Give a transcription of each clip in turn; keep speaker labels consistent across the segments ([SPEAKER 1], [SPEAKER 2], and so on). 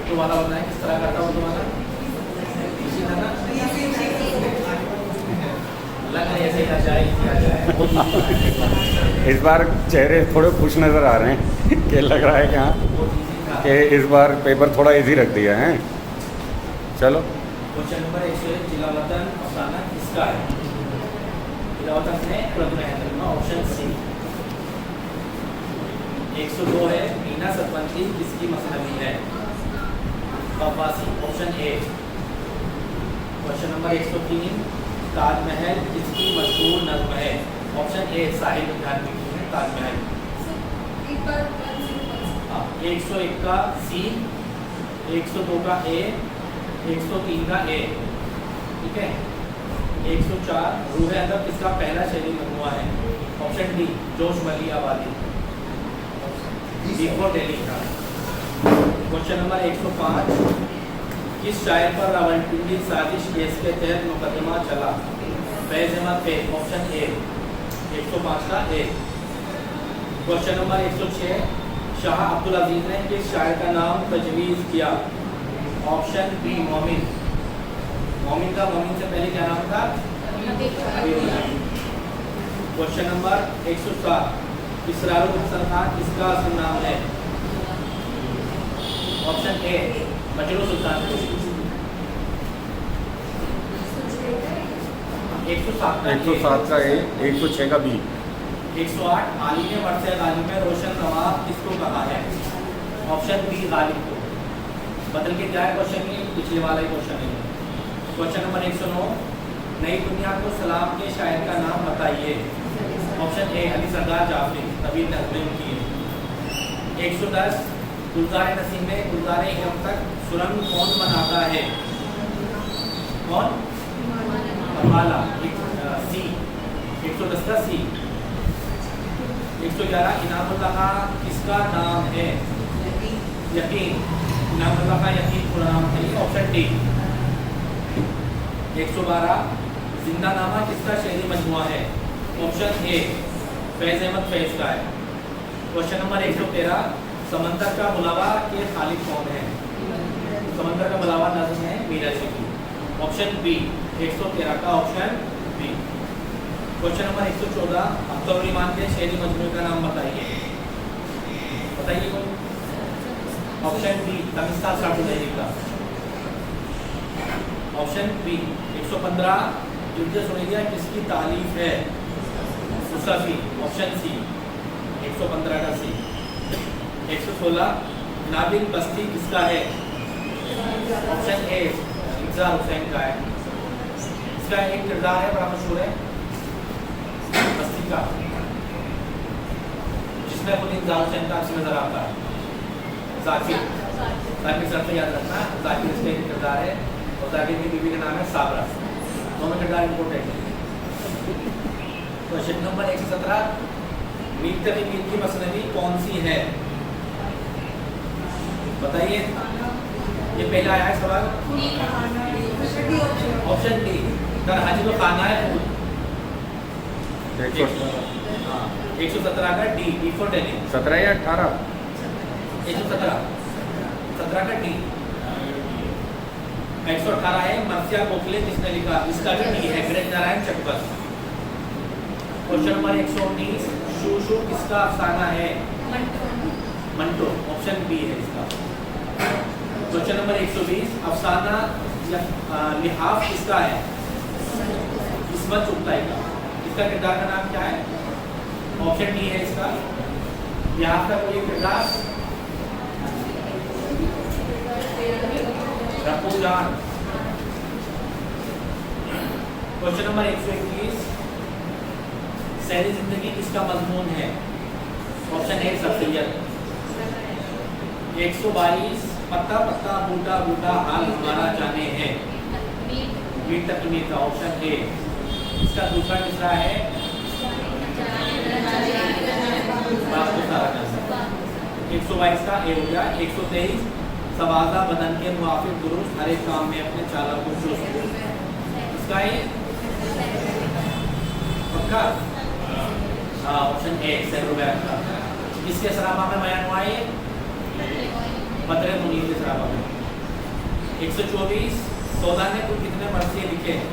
[SPEAKER 1] दोबारा बताएं किस तरह करता हूँ दोबारा इसी तरह लग रहा है ऐसे ही आ जाए।
[SPEAKER 2] इस बार चेहरे थोड़े खुश नज़र आ रहे हैं कि लग रहा है कि हाँ कि इस बार पेपर थोड़ा इजी रख दिया है। चलो
[SPEAKER 1] क्वेश्चन नंबर 101 जिला वतन अफसाना किसका है? जिला वतन है ऑप्शन सी। 102 है मीना सतवंती किसकी मसनवी है? Ghawwasi option A. Question number 103 Taj Mahal किसकी मशहूर नज़्म है? ऑप्शन ए साहिब जानवी की है ताजमहल। 101 का सी, 102 का ए, 103 का ए, ठीक है। 104 रूह अदब किसका पहला शेरी मजमुआ है? ऑप्शन डी जोश वली आबादी बिफोर दिल्ली का। क्वेश्चन नंबर 105 किस शायर पर रावलपिंडी साजिश केस के तहत मुकदमा चला? फैज अहमद पे ऑप्शन ए। 105 का ए। क्वेश्चन नंबर 106 शाह अब्दुल अजीज ने किस शायर का नाम तजवीज़ किया? ऑप्शन बी मोमिन। मोमिन का मोमिन से पहले क्या नाम था? क्वेश्चन नंबर 107 इसरारुल हसन खान किसका असल नाम है? ऑप्शन ए मजरू सुल्तान।
[SPEAKER 2] 107 का ए, 106 का बी।
[SPEAKER 1] 108 आलिम वर्ष गालिब में रोशन नवाब किसको कहा है? ऑप्शन बी गालिब को। बदल के क्या है क्वेश्चन? ये पिछले वाला ही क्वेश्चन है। क्वेश्चन नंबर 109 नई दुनिया को सलाम के शायर का नाम बताइए। ऑप्शन ए अली सरदार जाफरी तभी नज़में की है। 110 गुलजार नसीम में गुलजार इल्म तक सुरंग कौन बनाता है? कौन? कमाला सी। 110 का सी। 111 इनामुल्लाह किसका नाम है? यकीन। इनामुल्लाह का यकीन पूरा नाम है ऑप्शन डी। 112 जिंदानामा किसका शेरी मजमुआ है? ऑप्शन ए फैज अहमद फैज का है। क्वेश्चन नंबर 113 समंदर का बुलावा के खालिक कौन है? समंदर का बुलावा नज़्म है मीरा जी की। Option B. 113 का option B. Question number 114 Akhtar Iman के शेरी मजमूए का नाम बताइए। बताइए कोई। ऑप्शन बी तमिस्ता साबुलहरी का। Option B. 115 युद्ध सुनिया किसकी तालीफ है? मुसफ़ी। Option C. 115 का सी। 116 नाबिल बस्ती किसका है? ऑप्शन ए इंतज़ार हुसैन का है। इसका एक किरदार है बड़ा मशहूर है बस्ती का जिसमें खुद इंतज़ार हुसैन का अक्स नजर आता है। जाकिर। जाकिर सर से याद रखना जाकिर इसका एक किरदार है और जाकिर की बीवी का नाम है साबरा। दोनों किरदार इम्पोर्टेंट है। क्वेश्चन नंबर 117 मीर तकी मीर की मसनवी कौन सी है? बताइए। ये पहला आया है सवाल। ऑप्शन डी तर हाजी तो खाना है खुद। 117 का डी डी फॉर दिल्ली।
[SPEAKER 2] 17 या 18?
[SPEAKER 1] 17 का डी। 118 है मर्सिया गोखले जिसने लिखा, इसका भी डी है ब्रज नारायण चकबस। क्वेश्चन नंबर 119 शू शू किसका अफसाना है? मंटो। ऑप्शन बी है इसका। क्वेश्चन नंबर 120 अफसाना लिहाफ किसका है? किस्मत चुगताई का। इसका किरदार का नाम क्या है? ऑप्शन डी है इसका। लिहाफ का कोई किरदार? रफू जान। क्वेश्चन नंबर 121 सहरी जिंदगी किसका मजमून है? ऑप्शन ए शख्सियत। 122 पत्ता पत्ता बूटा बूटा हाल हमारा जाने हैं मीर तक मीर का। Option A. इसका दूसरा मिसरा है 122 का ए हो गया। 123 सवाजा बदन के मुआफिक दुरुस्त हर एक काम में अपने चाला को चुस्त। इसका ये पक्का हाँ ऑप्शन ए सैरुबैक का। इसके सराबा में बयान हुआ है बदर मुनीर के सराबा में। 124 14 ने कुल कितने मरसिए लिखे हैं?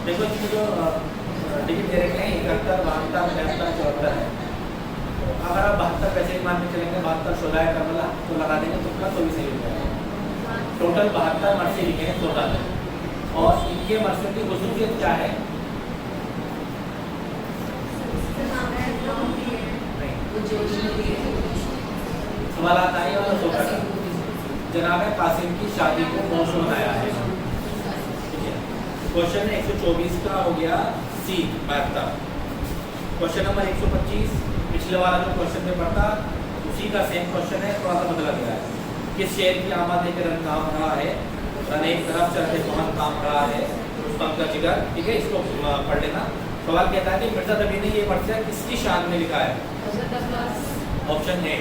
[SPEAKER 1] देखो इसमें जो डिजिट दे रखे हैं 71 72 73 74 है। तो अगर आप 72 पैसे मान के चलेंगे 72 16 का वाला तो लगा देंगे तो प्लस तो भी सही हो जाएगा। टोटल 72 मरसिए लिखे हैं 14 ने। और इनके मरसियों की खुसूसियत क्या है? सवाल आता है वाला सोचा था जनाब कासिम की शादी को मौसम बनाया है। ठीक है, क्वेश्चन 124 का हो गया सी 72। क्वेश्चन नंबर 125 पिछले वाला जो क्वेश्चन में पढ़ता उसी का सेम क्वेश्चन है, थोड़ा सा बदला गया है। किस शेर की आमद एक रन काम रहा है, रन एक तरफ चढ़ते पवन काम रहा है, रुस्तम का जिगर। ठीक है, इसको पढ़ लेना। सवाल कहता है कि मिर्जा नबी ने ये मर्सिया किसकी शान में लिखा है? ऑप्शन ए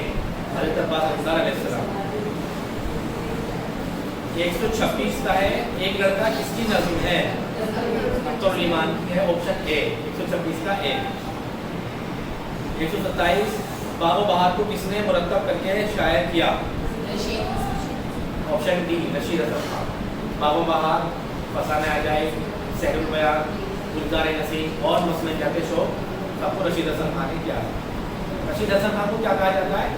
[SPEAKER 1] हज़रत अब्बास अख्तर अलैहिस्सलाम। 126 का है एक लड़का किसकी नज़्म है? अख्तर ईमान की है, ऑप्शन ए 126 का ए। 127 बाबो बहार को किसने मुरत्तब करके शायर किया? Option D Rashid Hasan Khan. बाबो बहार, फसाने आ जाए, सहरुल बयान, गुलजार नसीम और मसलन जाते शो सबको रशीद हसन खान ने किया है। रशीद हसन खान को क्या कहा जाता है?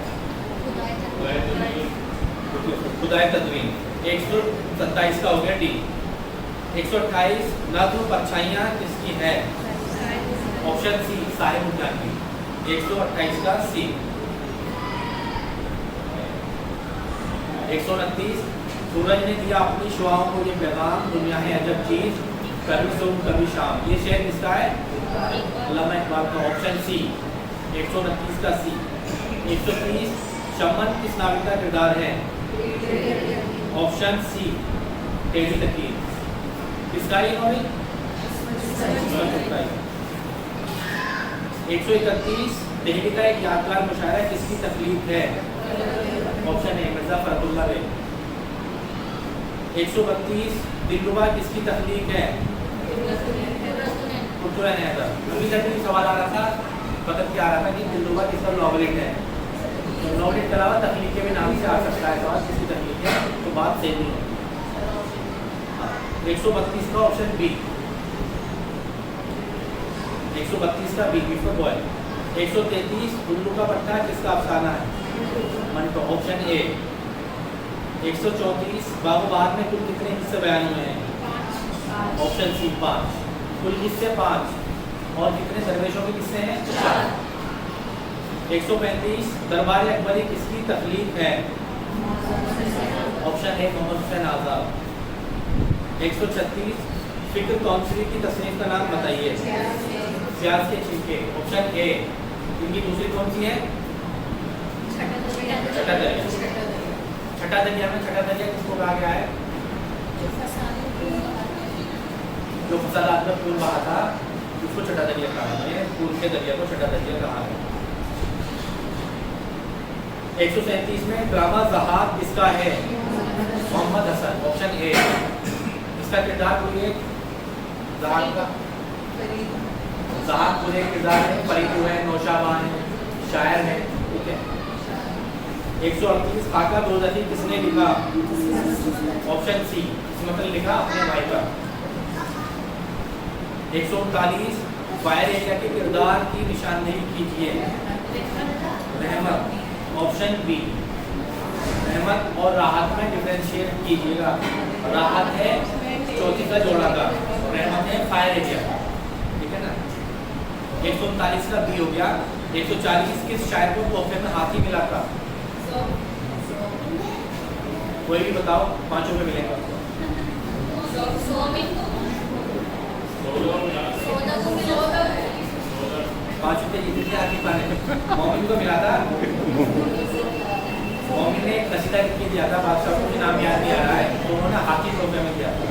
[SPEAKER 1] खुदाए तदवीन। 127 का हो गया डी। 128 नज़्म परछाइयाँ किसकी है? ऑप्शन सी साहिब की। 128 का सी। 129 सूरज ने दिया अपनी शुआओं को ये पैगाम, दुनिया है अजब चीज, कभी सुबह कभी शाम। ये शेर किसका है? अल्लामा इकबाल का, ऑप्शन सी 129 का सी। 130 शमन किस नाविक का किरदार है? ऑप्शन सी टेढ़ी लकीर। किसका ये नॉवेल? 131 दिल्ली का एक यादगार मुशायरा किसकी तकलीफ है? Option A Mirza Farhatullah Baig. 132 दिलरुबा किसकी तकलीफ है? अभी तक सवाल आ रहा था, मतलब क्या आ रहा था कि दिलरुबा किसका नॉवलिट है। तो नॉवलिट के अलावा तकलीफ के भी नाम से आ सकता है सवाल किसकी तकलीफ है, तो बात सेम नहीं होगी। 132 का ऑप्शन बी, 132 का बी बिफोर बॉय। 133 उल्लू का पट्टा किसका अफसाना है? मन का, ऑप्शन ए। 134 बाबू बहार में कुल कितने हिस्से बयान हुए हैं? Option C 5। कुल किस्से 5 और कितने दरवेशों के किस्से हैं? 4। 135 दरबार अकबरी किसकी तकलीफ है? ऑप्शन ए मोहम्मद हुसैन आज़ाद। 136 फिक्र कौंसली की तस्नीफ का नाम बताइए। प्याज के छिलके, ऑप्शन ए। इनकी दूसरी कौन सी है? छठा दरिया। छठा दरिया में छठा दरिया किसको कहा गया है? जो फसादात में पूल बहा था उसको छठा दरिया कहा है। पूल के दरिया को छठा दरिया कहा है। 137 में ड्रामा ज़हाब किसका है? Mohammad Hasan, option A. इसका किरदार पूरे ज़हाब का ज़हाब पूरे किरदार है, फरीदू है, नौशाबान है, शायर है। ठीक है। 138 खाका दोज़खी किसने लिखा? ऑप्शन सी मतलब लिखा अपने भाई का। 139 फायर एरिया के किरदार की निशानदेही कीजिए। रहमत, ऑप्शन बी। रहमत और राहत में डिफरेंशिएट कीजिएगा। राहत है चौथी का जोड़ा का, रहमत है फायर एरिया। ठीक है ना। 139 का बी हो गया। 140 किस शायर को तोहफे में हाथी मिला था? कोई भी बताओ, 5 रुपये मिलेगा। 5 रुपये जीते थे हाथी पाने में। मोमिन को मिला था। मोमिन ने एक कसीदा लिख के दिया था, बादशाह को भी नाम याद नहीं आ रहा है, तो उन्होंने हाथी तोहफे में दिया था।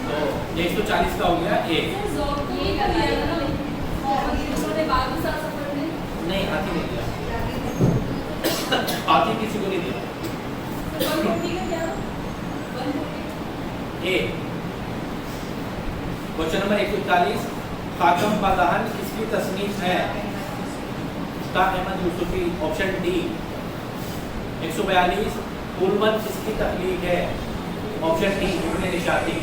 [SPEAKER 1] तो 140 का हो गया ए। नहीं, हाथी नहीं दिया। हाथी किसी को नहीं दिया। ए। क्वेश्चन नंबर 141 खाकम पादहान किस किसकी तसनीफ है? मुश्ताक अहमद यूसुफी। Option D. 142 गुलमत किसकी तख्लीक है? ऑप्शन डी इब्न निशाती।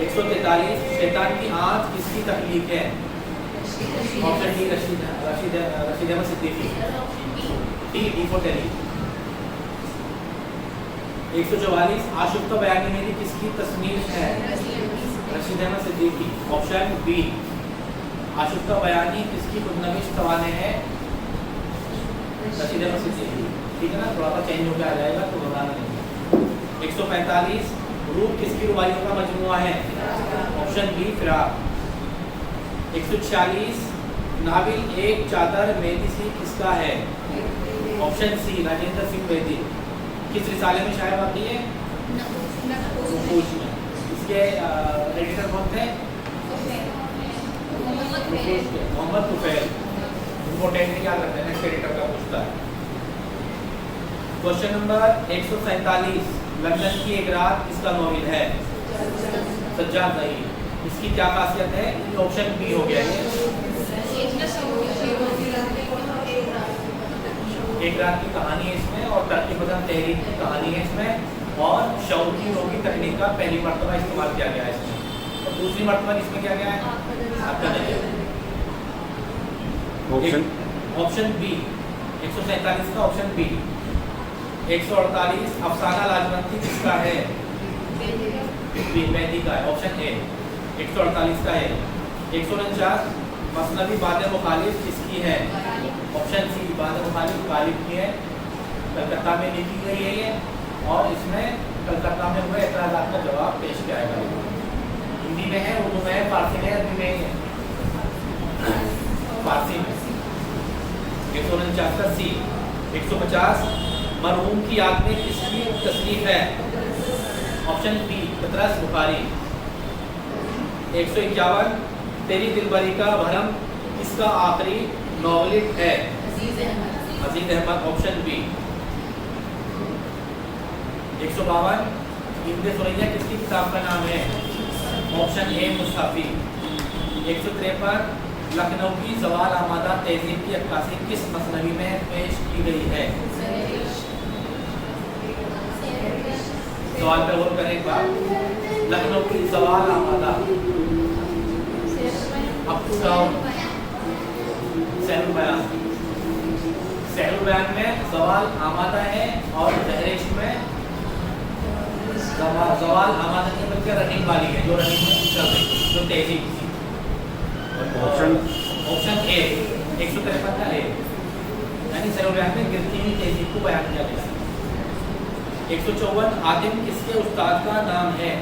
[SPEAKER 1] 143 शैतान की आँख किसकी तख्लीक है? Option D Rashid Ahmad Siddiqui. D for Delhi. 144 Aashufta Bayani Meri किसकी तसनीफ है? रशीद अहमद सिद्दीकी। ऑप्शन बी आशुफ्ता बयानी किसकी खुदनविश तवाने है? रशीद अहमद सिद्दीकी। ठीक है ना, थोड़ा सा चेंज होकर आ जाएगा तो घबराना नहीं। 145 रूप किसकी रुबाइयों का मजमुआ है? ऑप्शन बी फिराक। 146 नाबिल एक चादर मेरी सी किसका है? Option C Rajendra Singh Bedi. किस रिसाले में शायद बाकी है? नकूश में। इसके एडिटर कौन थे? मोहम्मद तुफैल। इम्पोर्टेंट क्या करते हैं, नेक्स्ट एडिटर का पूछता है। क्वेश्चन नंबर 147 लंदन की एक रात किसका नॉवेल है? सज्जाद ज़हीर। इसकी क्या खासियत है? ऑप्शन बी हो गया ये। एक रात की कहानी है इसमें और तरक्की पसंद तहरीक की कहानी है इसमें और शऊर की रोगी तकनीक का पहली मरतबा इस्तेमाल किया गया है इसमें और दूसरी मरतबा इसमें क्या गया है? आपका नजरिया। ऑप्शन बी 147 का ऑप्शन बी। 148 अफसाना लाजवंती किसका है? बेदी का है। ऑप्शन ए 148 का है। 149 मसनवी बाद मुखालिफ किसकी है? ऑप्शन सी बाद मुखालिफ गालिब की है। कलकत्ता में लिखी गई है ये और इसमें कलकत्ता में हुए एतराज़ात का जवाब पेश किया गया। हिंदी में है, उर्दू में है, फारसी में है, अरबी में है। फारसी में 149 का सी। 150 मरहूम की याद में किसकी तसनीफ है? ऑप्शन बी पतरस बुखारी। 151 तेरी दिलबरी का भरम किसका आखिरी नॉवेलिस्ट है? अजीज अहमद। Option B. 152 इब्न सुरैया किसकी किताब का नाम है? ऑप्शन ए मुस्तफी। 153 लखनऊ की सवाल आमादा तहजीब की अक्कासी किस मसनवी में पेश की गई है? सवाल पर गौर करें एक बार। लखनऊ की सवाल आमादा सहरुल बयान में सवाल आमादा है और दहरेश में सवाल आमादा के बल्कि रनिंग वाली है, जो रनिंग में चल रही, जो तेजी की। ऑप्शन ए 153 का ए, यानी सहरुल बयान में गिरती हुई तेजी को बयान किया गया। 154 आदिम किसके उस्ताद का नाम है?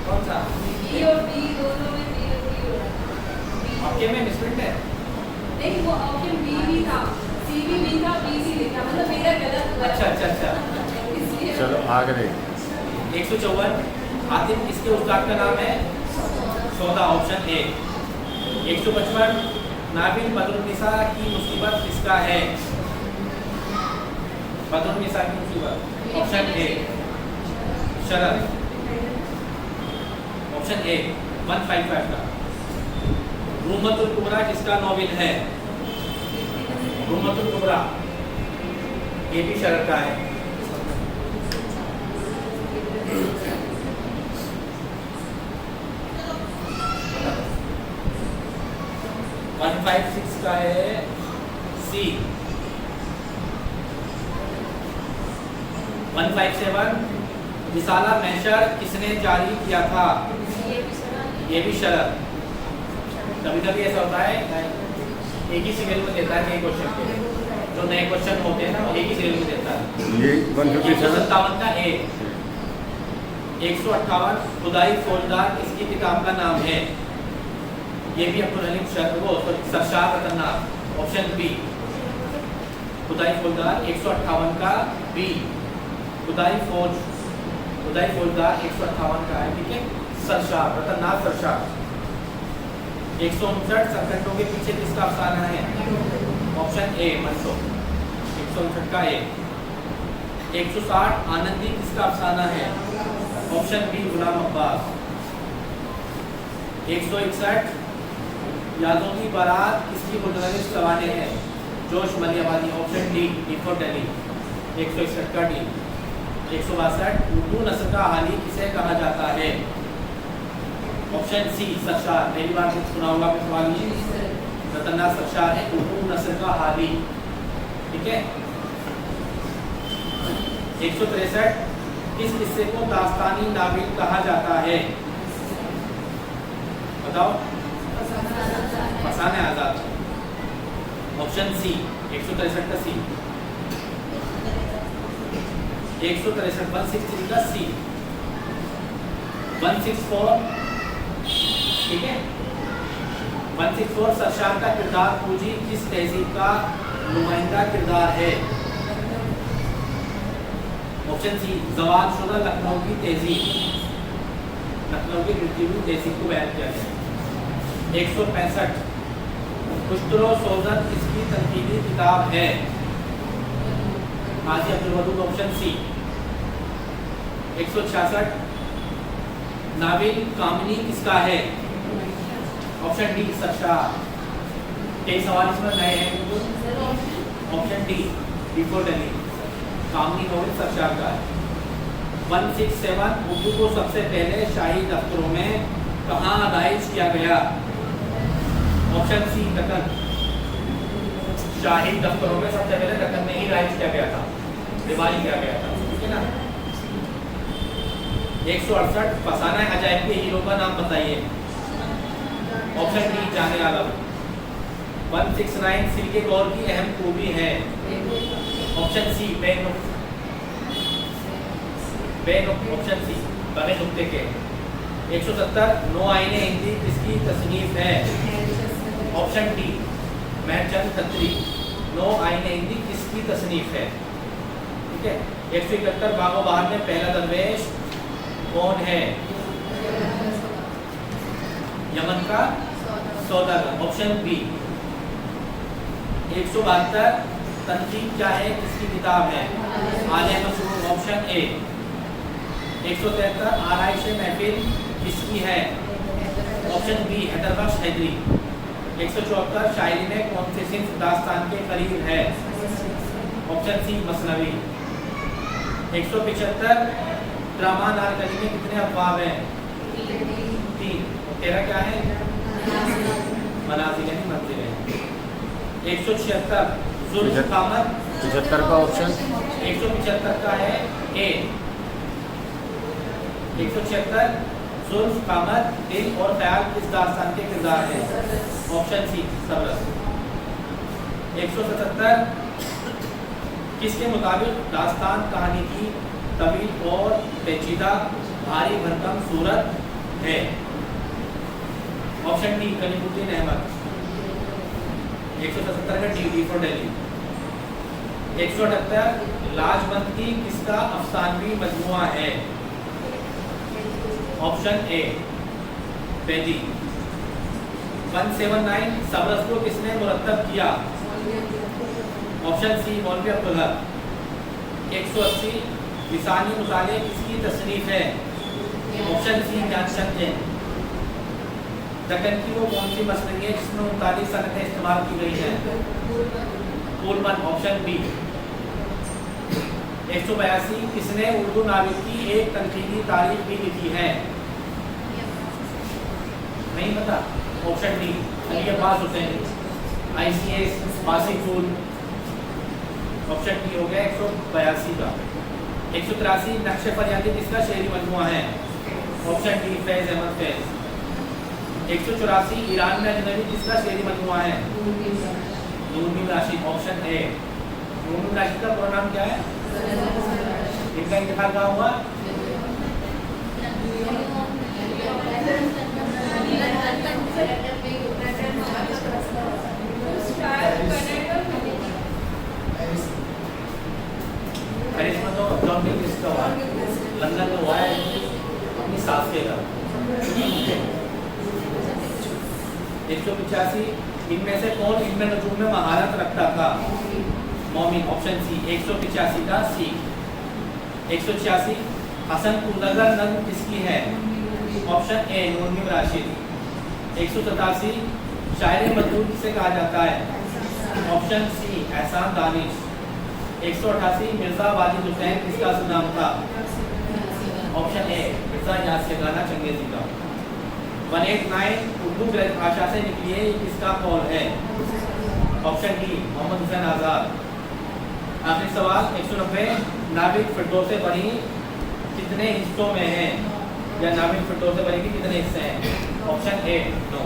[SPEAKER 1] कौन सा?
[SPEAKER 3] बी और बी दोनों में बी और बी हो रहा
[SPEAKER 1] आपके में मिसप्रिंट है?
[SPEAKER 3] नहीं, वो ऑप्शन बी भी था, सी भी बी था, बी सी लिखा, मतलब मेरा गलत हुआ।
[SPEAKER 1] अच्छा
[SPEAKER 3] इसलिए
[SPEAKER 2] चलो आगे
[SPEAKER 1] 154 आतिफ किसके उस्ताद का नाम है? सौदा। Option A. 155 नाबिल बदरुन्निसा की मुसीबत किसका है? बदरुन्निसा की मुसीबत। Option A Sharad. Option A 155 का। रूमतुल कुबरा किसका नॉवेल है? रूमतुल कुबरा ये भी शरद का है। 156 का है सी। 157 रिसाला महशर किसने जारी किया था? ये भी शरद। कभी कभी ऐसा होता है एक ही सीरियल में देता है कई क्वेश्चन के, जो नए क्वेश्चन होते हैं ना वो एक ही सीरियल में देता है।
[SPEAKER 2] ये
[SPEAKER 1] 157 का ए। 158 खुदाई फौजदार किसकी किताब का नाम है? ये भी अब्दुल हलीम सरशाद खतरनाक। ऑप्शन बी खुदाई फौजदार 158 का बी। खुदाई फौजदार 158 का है, ठीक है। सरशाद खतरनाक सरशाद। 159 सरकंडों के पीछे किसका अफसाना है? ऑप्शन ए मंसो। 159 का ए। 160 आनंदी किसका अफसाना है? ऑप्शन बी गुलाम अब्बास। 161 यादों की बारात किसकी प्रोटोनिस्ट सवाने हैं? Josh Malihabadi. Option D for Delhi. 161 का डी। 162 उर्दू नस्ल का हाली किसे कहा जाता है? Option C Sarshar. पहली बार सुना होगा आपने सवाल ये, खतरनाक सरशार है उर्दू नस्ल का हाली। ठीक है। 163 किस हिस्से को दास्तानी नाविल कहा जाता है? बताओ। फसाने आजाद। ऑप्शन सी 163 का सी। 163 163 का सी। 164 ठीक है। 164 सरशार का किरदार पूंजी किस तहजीब का नुमाइंदा किरदार है? ऑप्शन सी जवाल शुदा लखनऊ की तहजीब। लखनऊ की गिरती तहजीब को बयान किया गया। 165 खुशरो सोजन किसकी तनकीदी किताब है? हाजी अब्दुल वदूद। Option C. 166 नाविल कामनी किसका है? Option D Sarshar. कई सवाल इसमें नए हैं। Option D for Delhi. Kamini novel Sarshar का है। 167 उर्दू को सबसे पहले शाही दफ्तरों में कहाँ राइज किया गया? Option C Deccan. शाही दफ्तरों में सबसे पहले दक्कन में ही राइज किया गया था, रिवाइज किया गया था। ठीक है ना। 168 फसाना अजायब के हीरो का नाम बताइए। ऑप्शन डी जाने आलम। 169 सिल्के गौर की अहम खूबी है। ऑप्शन सी ऑप्शन सी बने नुक्ते के। 170 नो आईने हिंदी किसकी तसनीफ है? Option D Mahchand Khatri. नो आईने हिंदी किसकी तसनीफ है? ठीक है। 171 बागो बहार में पहला दरवेश कौन है? यमन का सौदागर। Option B. 172 तनकीद क्या है किसकी किताब है? आले मसरूर। Option A. 173 आराइश महफिल किसकी है? Option B Haidarbakhsh Haidari. 174 शायरी में कौन से सिंफ दास्तान के करीब है? ऑप्शन सी मसनवी। 175 ड्रामा नारकली में कितने अफवाब हैं? 3। 13 क्या है? मनाजिल यानी मंजिल है। 176 जुल्फ कामत।
[SPEAKER 2] 75 का ऑप्शन
[SPEAKER 1] 175 का है ए। 176 जुल्फ कामत दिल और ख्याल किस दास्तान के किरदार है? ऑप्शन सी सबरस। 177 किसके मुताबिक दास्तान कहानी की तवील और पेचीदा भारी भरकम सूरत है? Option D Kalimuddin Ahmad. 177 का डी फॉर दिल्ली। 178 लाजबंदी किसका अफसानवी मजमुआ है? ऑप्शन ए बेदी। 179 सबरस को किसने मुरत्तब किया? ऑप्शन सी मौलवी अब्दुल्ला। 180 लिसानी मुताले किसकी तसनीफ है? Option C Gyanchand Jain. दक्कन की वो कौन सी मसनद है जिसमें 39 सनतें इस्तेमाल की गई हैं? पुलमन। Option B. 182 किसने उर्दू नाविल की एक तनकीदी तारीख भी लिखी है? नहीं पता। Option D Ali Abbas Hussain. ICS बासी फूल। ऑप्शन डी हो गया 182 का। 183 नक्शे फरियादी किसका शेरी मजमुआ है? Option D Faiz Ahmad Faiz. 184 Iran में अजनबी किसका शेरी मजमुआ है? नूर मीम राशिद। Option A. नूर मीम राशिद का पूरा नाम क्या है? इनका इंतखाब कहाँ हुआ? करिश्मा तो जॉन किसका हुआ? लंदन में हुआ है अपनी सास के घर। 185 इनमें से कौन इल्म नजूम में महारत रखता था? मोमिन। Option C. 185 का सी। 186 हसन कुंदगर नज़्म किसकी है? Option A Noon Meem Rashid. 187 शायर मजदूर किसे कहा जाता है? ऑप्शन सी एहसान दानिश। 188 मिर्जा वाजिद हुसैन किसका असल नाम था? ऑप्शन ए मिर्जा यास के गाना चंगेजी का। 189 उर्दू ग्रंथ भाषा से निकली है, ये किसका कौल है? ऑप्शन डी मोहम्मद हुसैन आज़ाद। आखिरी सवाल 190 नाविक फिरदौस बरी कितने हिस्सों में है, या नाविक फिरदौस बरी के कितने हिस्से हैं? Option A 9।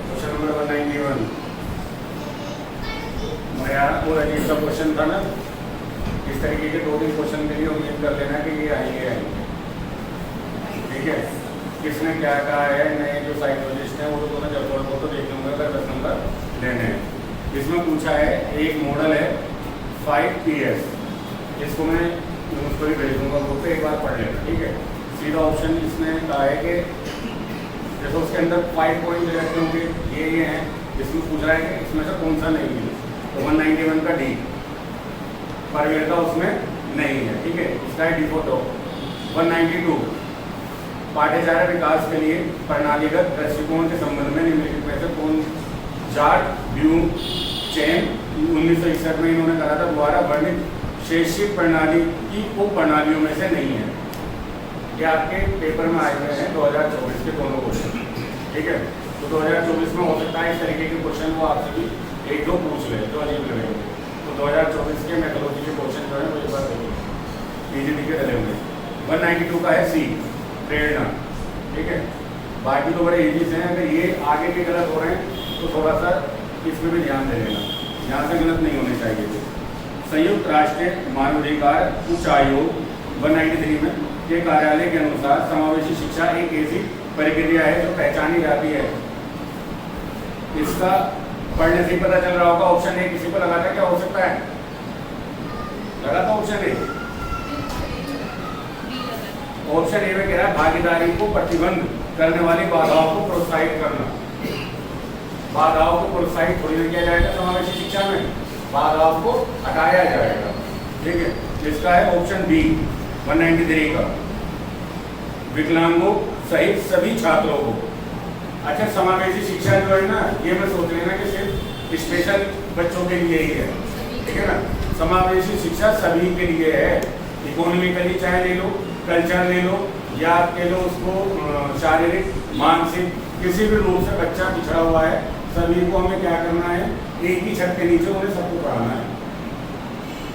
[SPEAKER 2] क्वेश्चन नंबर 191 मेरा और अजीब सा क्वेश्चन था ना, इस तरीके के 2-3 क्वेश्चन के लिए उम्मीद कर लेना कि ये आएंगे। ठीक है, किसने क्या कहा है, नए जो साइकोलॉजिस्ट हैं वो तो मैं जब वो तो देख लूँगा अगर 10 नंबर लेने हैं। इसमें पूछा है एक मॉडल है 5PS, इसको मैं उसको भी भेज दूँगा ग्रुप पे, एक बार पढ़ लेना। ठीक है, सीधा ऑप्शन इसने कहा है कि जैसे उसके अंदर 5 पॉइंट दे रखे होंगे, ये हैं, इसमें पूछ रहा है कि इसमें से कौन सा नहीं है, तो 191 का डी परवेरता उसमें नहीं है। ठीक है, इसका है डिफॉल्ट ऑफ 192 पाठ्यचार्य विकास के लिए प्रणालीगत दृष्टिकोण के संबंध में निम्नलिखित में से कौन जाट ब्यूम चैन 1961 में इन्होंने कहा था द्वारा वर्णित शैक्षिक प्रणाली की उप प्रणालियों में से नहीं है। ये आपके पेपर में आए हुए हैं 2024 के दोनों क्वेश्चन। ठीक है, तो 2024 में हो सकता है इस तरीके के क्वेश्चन वो आपसे भी 1-2 पूछ ले जो अजीब लगेंगे। तो 2024 के मैथोलॉजी के क्वेश्चन जो है वो एक बार देखिए पीजीटी के डले हुए। 192 का है सी प्रेरणा। ठीक है, बाकी तो बड़े इजी से हैं, अगर ये आगे के गलत हो रहे हैं तो थोड़ा सा इसमें भी ध्यान दे लेना, यहाँ से गलत नहीं होने चाहिए। संयुक्त राष्ट्र मानवाधिकार उच्च आयोग 193 में के कार्यालय के अनुसार समावेशी शिक्षा एक ऐसी प्रक्रिया है जो पहचानी जाती है। इसका पढ़ने से ही पता चल रहा होगा। ऑप्शन ए किसी को लगा था, क्या हो सकता है? लगा था ऑप्शन ए। ऑप्शन ए में कह रहा है भागीदारी को प्रतिबंध करने वाली बाधाओं को प्रोत्साहित करना। बाधाओं को प्रोत्साहित थोड़ी ना किया जाएगा समावेशी शिक्षा में, बाधाओं को हटाया जाएगा। ठीक है, इसका है ऑप्शन बी 193 का विकलांगों सहित सभी छात्रों को। अच्छा, समावेशी शिक्षा जो है ना, ये मैं सोच लेना कि सिर्फ स्पेशल बच्चों के लिए ही है। ठीक है ना, समावेशी शिक्षा सभी के लिए है। इकोनॉमिकली चाहे ले लो, कल्चर ले लो, या आप कह लो उसको शारीरिक मानसिक किसी भी रूप से बच्चा पिछड़ा हुआ है, सभी को हमें क्या करना है, एक ही छत के नीचे उन्हें सबको पढ़ाना है।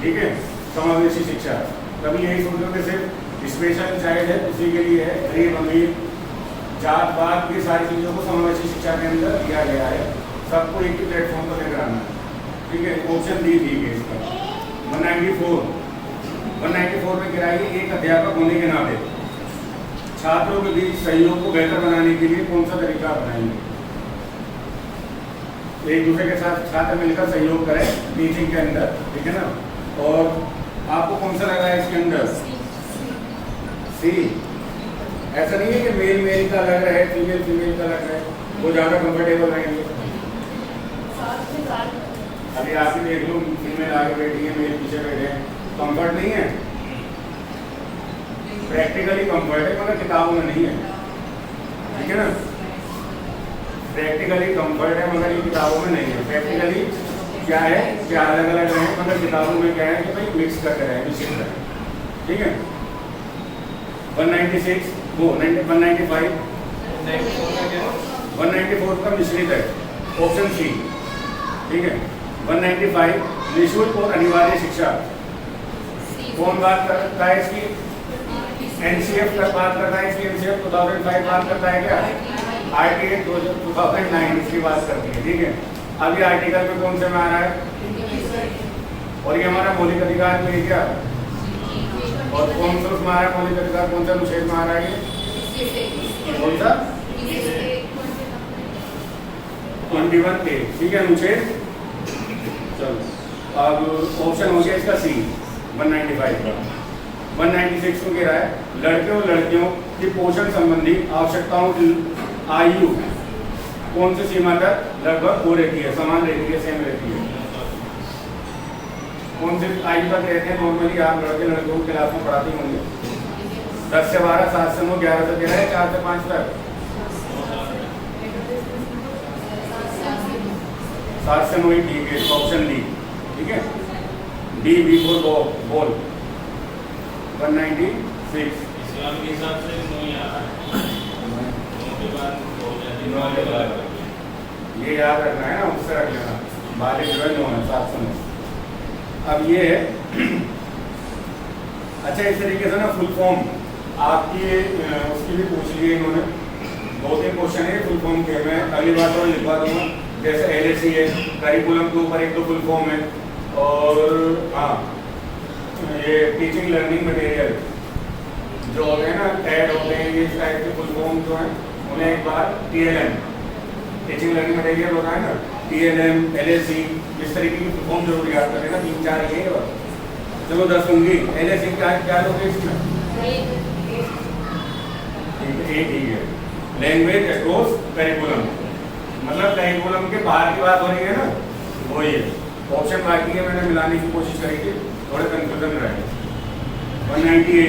[SPEAKER 2] ठीक है, समावेशी शिक्षा कभी यही सोच लो कि सिर्फ स्पेशल चाइल्ड है उसी के लिए है, गरीब अमीर जात पात की सारी चीज़ों को समावेशी शिक्षा के अंदर दिया गया है, सबको एक ही प्लेटफॉर्म पर लेकर आना है। ठीक है, ऑप्शन डी ठीक है इसका। 194 में गिराइए एक अध्यापक होने के नाते छात्रों के बीच सहयोग को बेहतर बनाने के लिए कौन सा तरीका अपनाएंगे? एक दूसरे के साथ छात्र मिलकर सहयोग करें टीचिंग के अंदर। ठीक है ना, और आपको कौन सा लगा है इसके अंदर? सी। ऐसा नहीं है कि मेल मेल का लग रहा है, फीमेल फीमेल का लग रहा है, वो ज़्यादा कंफर्टेबल रहेंगे। अभी आप ही देख लो, फीमेल आगे बैठी है, मेल पीछे बैठे हैं, कंफर्ट नहीं है। प्रैक्टिकली कंफर्ट है मगर किताबों में नहीं है। ठीक है ना, प्रैक्टिकली कंफर्ट है मगर ये किताबों में नहीं है। प्रैक्टिकली क्या है, क्या अलग अलग रहे मगर किताबों में क्या है कि भाई मिक्स करके रहे, मिश्रित रहे। ठीक है, 196 वो 195 194 का मिश्रित है, ऑप्शन सी। ठीक है, 195 निःशुल्क और अनिवार्य शिक्षा कौन बात करता है इसकी? एनसीएफ का बात करता है इसकी। एनसीएफ 2005 बात करता है क्या? आरटीए 2009 इसकी बात करती है। ठीक है, अभी आर्टिकल में कौन से में आ रहा है? और ये हमारा मौलिक अधिकार में है क्या? और कौन सा उसमें आ रहा है मौलिक अधिकार? कौन सा अनुच्छेद में आ रहा है ये? कौन सा? 21A। ठीक है, अनुच्छेद। चलो, अब ऑप्शन हो गया इसका सी 195 का। 196 में कह रहा है लड़के और लड़कियों की पोषण संबंधी आवश्यकताओं की आयु कौन सी सीमा तक लगभग हो रहती है, समान रहती है, सेम रहती है? कौन से आयु तक रहते हैं नॉर्मली आप लड़के लड़कों की क्लास में पढ़ाती होंगे? 10 से 12, 7 से 9, 11 से 13, 4 से 5 तक, 7 से 9 ही ठीक है। ऑप्शन डी ठीक है। D B for ball 196।
[SPEAKER 4] इस्लाम के हिसाब से 9 ही आ रहा है, 9 के बाद हो जाती है,
[SPEAKER 2] 9 के बाद ये याद रखना है ना, उससे रख लेना। बालिग जो है 9 है, 7 से 9। अब ये है अच्छा, इस तरीके से ना फुल फॉर्म आपकी उसकी भी पूछ ली है इन्होंने। 2-3 क्वेश्चन है फुल फॉर्म के, मैं अगली बार तो लिखवा दूंगा। जैसे LAC है, करिकुलम के ऊपर एक तो फुल फॉर्म है, और हाँ ये टीचिंग लर्निंग मटेरियल जो होते हैं ना, ऐड होते हैं, ये टाइप के फुल फॉर्म जो है उन्हें एक बार TLM टीचिंग लर्निंग मटेरियल होता है ना, TLM, LAC, इस तरीके की फुल फॉर्म जरूर याद करें ना। 3-4 ये और चलो 10 होंगी। LAC क्या लोगे इसमें? ठीक है, लैंग्वेज अक्रॉस करिकुलम, मतलब करिकुलम के बाहर की बात हो रही है ना, वो ये ऑप्शन बाकी है, मैंने मिलाने की कोशिश करी थी, थोड़े कंफ्यूजन रहे। 198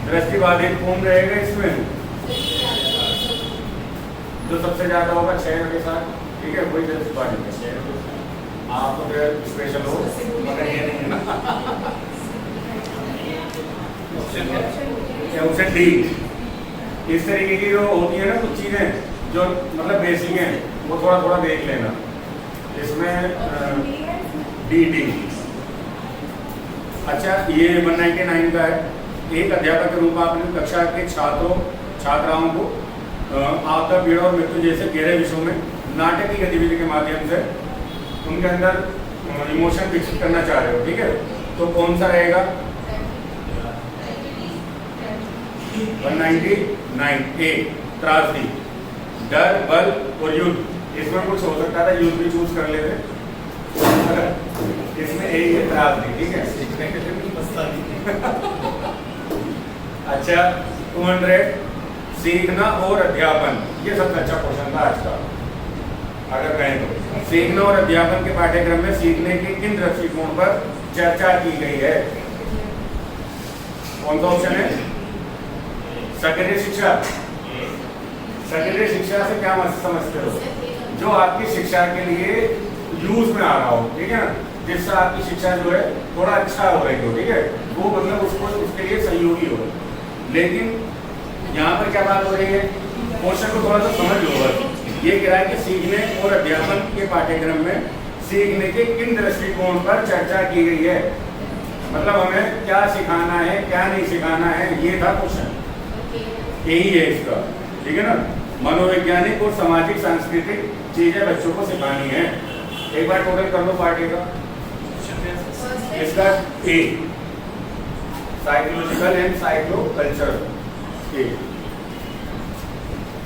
[SPEAKER 2] दृष्टिबाधित कौन रहेगा इसमें? जो सबसे ज्यादा होगा 6 के साथ, ठीक है, वही दृष्टिबाधित है। आप तो फिर स्पेशल हो, मगर ये नहीं है ना। Option D. इस तरीके की जो होती है ना कुछ चीजें जो मतलब बेसिक हैं, वो थोड़ा थोड़ा देख लेना। इसमें डी। अच्छा, ये 199 का है। एक अध्यापक के रूप में आपने कक्षा के छात्राओं को आपदा, पीड़ा और मृत्यु जैसे गहरे विषयों में नाटक की गतिविधि के माध्यम से उनके अंदर इमोशन विकसित करना चाह रहे हो, ठीक है, तो कौन सा रहेगा? 199 ए, त्रासदी, डर, बल और युद्ध। इसमें कुछ हो सकता था, युद्ध भी चूज कर लेते, इसमें ए है त्रासदी, ठीक है। सीखने के लिए बस्ता अच्छा, 200 सीखना और अध्यापन, ये सबसे अच्छा क्वेश्चन था आज का। अगर कहें तो सीखना और अध्यापन के पाठ्यक्रम में सीखने के किन दृष्टिकोण पर चर्चा की गई है? कौन सा ऑप्शन है? सेकेंडरी शिक्षा। सेकेंडरी शिक्षा से क्या समझते हो? जो आपकी शिक्षा के लिए यूज में आ रहा हो, ठीक है ना, जिससे आपकी शिक्षा जो है थोड़ा अच्छा हो रही हो, ठीक है, वो मतलब उसके लिए सहयोगी हो। लेकिन यहाँ पर क्या बात हो रही है, क्वेश्चन को थोड़ा सा समझ लो बस। ये कह रहा है कि सीखने और अध्यापन के पाठ्यक्रम में सीखने के किन दृष्टिकोण पर चर्चा की गई है, मतलब हमें क्या सिखाना है, क्या नहीं सिखाना है, ये था क्वेश्चन, यही है इसका, ठीक है ना। मनोवैज्ञानिक और सामाजिक सांस्कृतिक चीजें बच्चों को सिखानी है। एक बार टोटल कर लो पार्टी का। इसका A, psychological and psycho culture.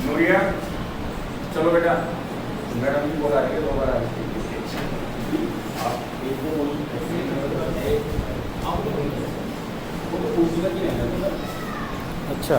[SPEAKER 2] Nooriya, चलो बेटा, मैडम जी बोला रही है, 2 बार आ रही है। अच्छा।